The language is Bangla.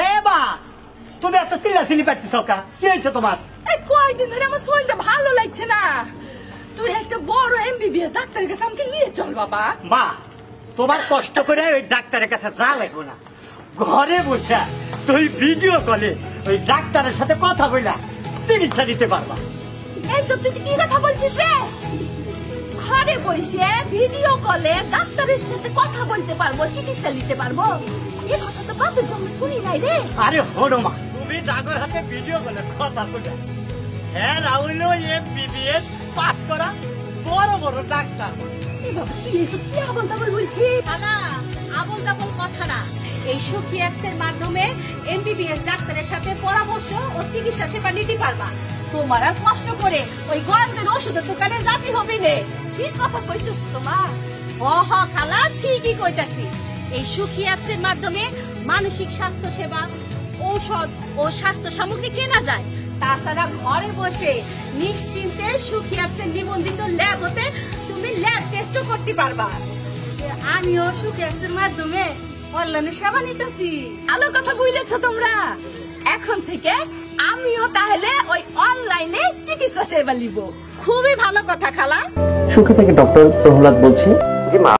এ বা তুমি এত সিলাসিলি পারতেছ কা? কি হয়েছে তোমার? এই কয়দিন ধরে আমার শরীরটা ভালো লাগছে না। তুই একটা বড় এমবিবিএস ডাক্তারের কাছে আমাকে নিয়ে চল বাবা। মা, তোমার কষ্ট করে ওই ডাক্তারের কাছে যা লাগবে না, ঘরে বসে তুই ভিডিও কলে ওই ডাক্তারের সাথে কথা বইলা চিকিৎসা দিতে পারবা। এইসব তুই কি কথা বলছিস রে? ঘরে বসে ভিডিও কলে ডাক্তারের সাথে কথা বলতে পারবো, চিকিৎসা নিতে পারবো? এই কথা তো বাপের জন্য শুনি নাই রে। আরে হলো মা, তুমি ডাক্তার হাতে ভিডিও কলে কথা বললা, হ্যাঁ রাহুল এমবিবিএস পাস করা বড় বড় ডাক্তার। এই বাবা তুই এসব কি আবল তাবল বলছিস? দাদা, আবল তাবল কথা না। এই সুখী অ্যাপস এর মাধ্যমে এমবিবিএস ডাক্তারের সাথে পরামর্শ ও চিকিৎসা সেবা নিতে পারবা। তোমার আর কষ্ট করে ওই গঞ্জের ওষুধের দোকানে যেতে হবে না। ঠিক কথা কইছিস তোমা। হ খালা, ঠিকই কইতাছি। এই সুখী অ্যাপস এর মাধ্যমে মানসিক স্বাস্থ্য সেবা, ঔষধ ও স্বাস্থ্য সামগ্রী কেনা যায়। তাছাড়া ঘরে বসে নিশ্চিন্তে সুখী অ্যাপস এর নিবন্ধিত ল্যাব হতে তুমি ল্যাব টেস্টও করতে পারবা। আমিও সুখী অ্যাপস এর মাধ্যমে অনলাইনে সেবা নিতেছি। ভালো কথা বলেছো তোমরা। এখন থেকে আমিও তাহলে ওই অনলাইনে চিকিৎসা সেবা নিব। খুবই ভালো কথা খালা। সুখী থেকে ডক্টর প্রহ্লাদ বলছি।